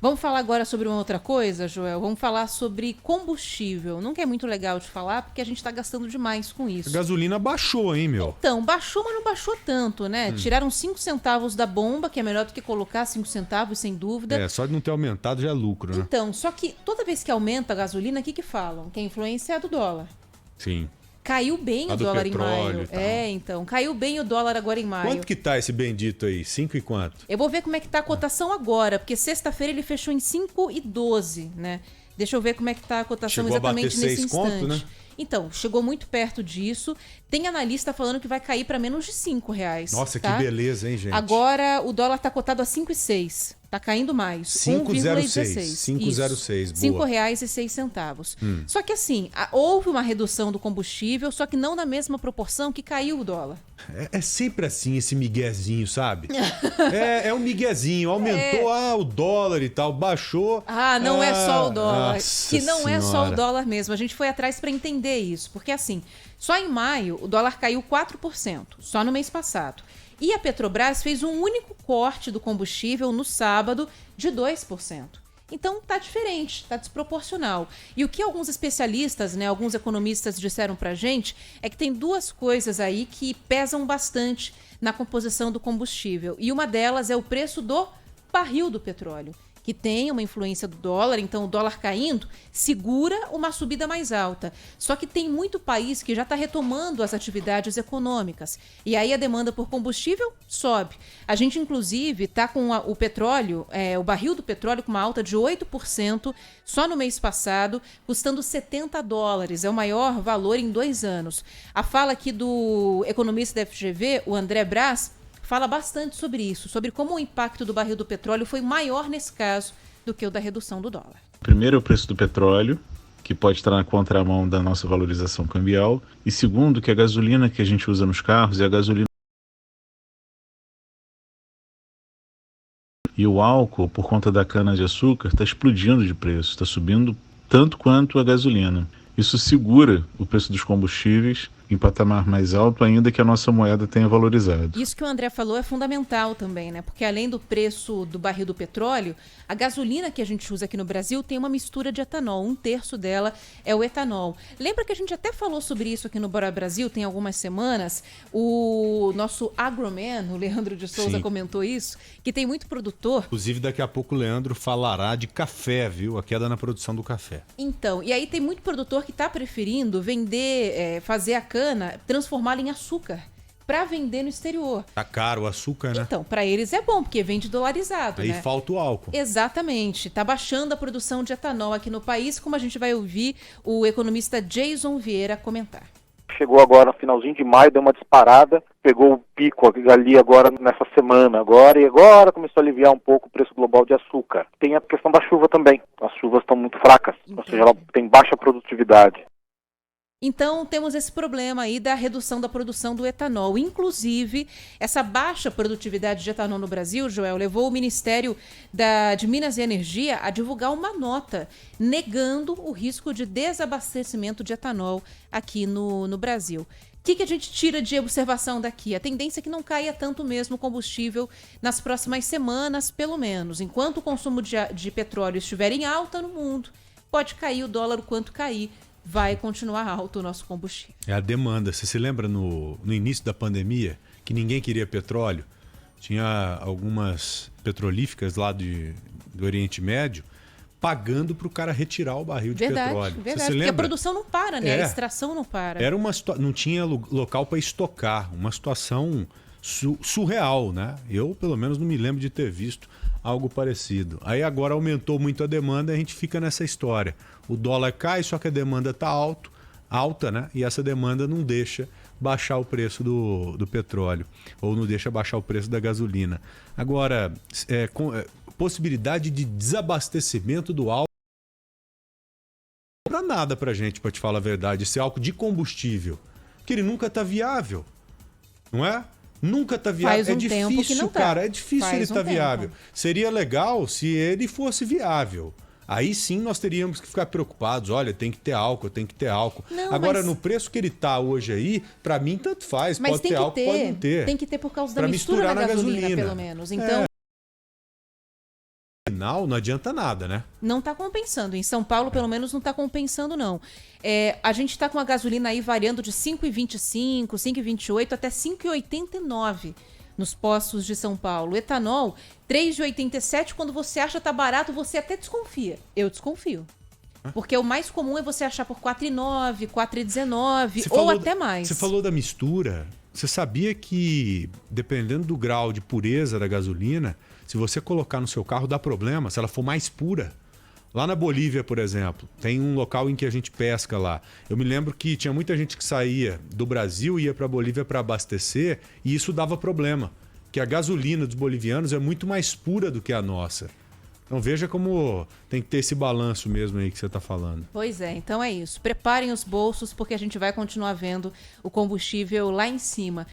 Vamos falar agora sobre uma outra coisa, Joel? Vamos falar sobre combustível. Nunca é muito legal de falar porque a gente está gastando demais com isso. A gasolina baixou, hein, meu? Então, baixou, mas não baixou tanto, né? Tiraram 5 centavos da bomba, que é melhor do que colocar 5 centavos, sem dúvida. É, só de não ter aumentado já é lucro, né? Então, só que toda vez que aumenta a gasolina, o que falam? Que a influência é a do dólar. Sim. Caiu bem A o do dólar em petróleo maio. e tal. Então, caiu bem o dólar agora em maio. Quanto que tá esse bendito aí? 5 e quanto? Eu vou ver como é que tá a cotação agora, porque sexta-feira ele fechou em 5,12, né? Deixa eu ver como é que tá a cotação Chegou a bater exatamente nesse 6 conto, instante. né? Então, chegou muito perto disso. Tem analista falando que vai cair para menos de R$ 5. Nossa, tá? que beleza, hein, gente? Agora o dólar tá cotado a 5,6. Tá caindo mais. 5,06. 5,06, boa. R$5,06. Só que assim, houve uma redução do combustível, só que não na mesma proporção que caiu o dólar. É sempre assim, esse miguezinho, sabe? é um miguezinho. Aumentou o dólar e tal, baixou. Não é só o dólar. Nossa Que não é só o Senhora. dólar mesmo. A gente foi atrás para entender isso. Porque assim, só em maio o dólar caiu 4%, só no mês passado. E a Petrobras fez um único corte do combustível no sábado de 2%. Então tá diferente, tá desproporcional. E o que alguns especialistas, né, alguns economistas disseram pra gente é que tem duas coisas aí que pesam bastante na composição do combustível. E uma delas é o preço do barril do petróleo, que tem uma influência do dólar, então o dólar caindo segura uma subida mais alta. Só que tem muito país que já está retomando as atividades econômicas. E aí a demanda por combustível sobe. A gente, inclusive, está com o petróleo, o barril do petróleo com uma alta de 8% só no mês passado, custando $70. É o maior valor em 2 anos. A fala aqui do economista da FGV, o André Brás, fala bastante sobre isso, sobre como o impacto do barril do petróleo foi maior nesse caso do que o da redução do dólar. Primeiro, é o preço do petróleo, que pode estar na contramão da nossa valorização cambial. E segundo, que a gasolina que a gente usa nos carros é a gasolina. E o álcool, por conta da cana-de-açúcar, está explodindo de preço, está subindo tanto quanto a gasolina. Isso segura o preço dos combustíveis em patamar mais alto, ainda que a nossa moeda tenha valorizado. Isso que o André falou é fundamental também, né? Porque além do preço do barril do petróleo, a gasolina que a gente usa aqui no Brasil tem uma mistura de etanol. 1/3 dela é o etanol. Lembra que a gente até falou sobre isso aqui no Bora Brasil tem algumas semanas? O nosso agroman, o Leandro de Souza, Sim. comentou isso, que tem muito produtor. Inclusive, daqui a pouco o Leandro falará de café, viu? A queda na produção do café. Então, e aí tem muito produtor que está preferindo vender, fazer a cana, transformá-la em açúcar para vender no exterior. Tá caro o açúcar, né? Então, para eles é bom, porque vende dolarizado, Aí né? falta o álcool. Exatamente. Está baixando a produção de etanol aqui no país, como a gente vai ouvir o economista Jason Vieira comentar. Chegou agora no finalzinho de maio, deu uma disparada, pegou o pico ali agora nessa semana e agora começou a aliviar um pouco o preço global de açúcar. Tem a questão da chuva também. As chuvas estão muito fracas, ou seja, ela tem baixa produtividade. Então, temos esse problema aí da redução da produção do etanol. Inclusive, essa baixa produtividade de etanol no Brasil, Joel, levou o Ministério de Minas e Energia a divulgar uma nota negando o risco de desabastecimento de etanol aqui no Brasil. O que a gente tira de observação daqui? A tendência é que não caia tanto mesmo o combustível nas próximas semanas, pelo menos. Enquanto o consumo de petróleo estiver em alta no mundo, pode cair o dólar o quanto cair. Vai continuar alto o nosso combustível. É a demanda. Você se lembra no início da pandemia que ninguém queria petróleo? Tinha algumas petrolíficas lá do Oriente Médio pagando para o cara retirar o barril de petróleo. Verdade, Você se porque lembra? a produção não para, né? A extração não para. Era não tinha local para estocar. Uma situação surreal, né? Eu, pelo menos, não me lembro de ter visto algo parecido. Aí agora aumentou muito a demanda e a gente fica nessa história. O dólar cai, só que a demanda está alta, né? E essa demanda não deixa baixar o preço do petróleo, ou não deixa baixar o preço da gasolina. Agora, possibilidade de desabastecimento do álcool para nada pra gente, para te falar a verdade. Esse álcool de combustível, que ele nunca tá viável, não é? Nunca tá viável. Faz um tempo que não tá. Cara, é difícil Faz ele um estar tempo. viável. Seria legal se ele fosse viável. Aí sim nós teríamos que ficar preocupados. Olha, tem que ter álcool, tem que ter álcool. Não, Agora, mas- no preço que ele tá hoje aí, pra mim tanto faz. Mas Pode tem ter que álcool, ter, pode não ter. tem que ter por causa da Pra mistura misturar na na gasolina, gasolina. pelo menos. Então, final não adianta nada, né? Não está compensando. Em São Paulo, pelo menos, não está compensando, não. A gente está com a gasolina aí variando de 5,25, 5,28 até 5,89 nos postos de São Paulo. Etanol, 3,87. Quando você acha tá barato, você até desconfia. Eu desconfio. Porque o mais comum é você achar por 4,9, 4,19 ou até mais. Você falou da mistura. Você sabia que, dependendo do grau de pureza da gasolina, se você colocar no seu carro, dá problema, se ela for mais pura. Lá na Bolívia, por exemplo, tem um local em que a gente pesca lá. Eu me lembro que tinha muita gente que saía do Brasil e ia para a Bolívia para abastecer, e isso dava problema, que a gasolina dos bolivianos é muito mais pura do que a nossa. Então veja como tem que ter esse balanço mesmo aí que você está falando. Pois é, então é isso. Preparem os bolsos porque a gente vai continuar vendo o combustível lá em cima.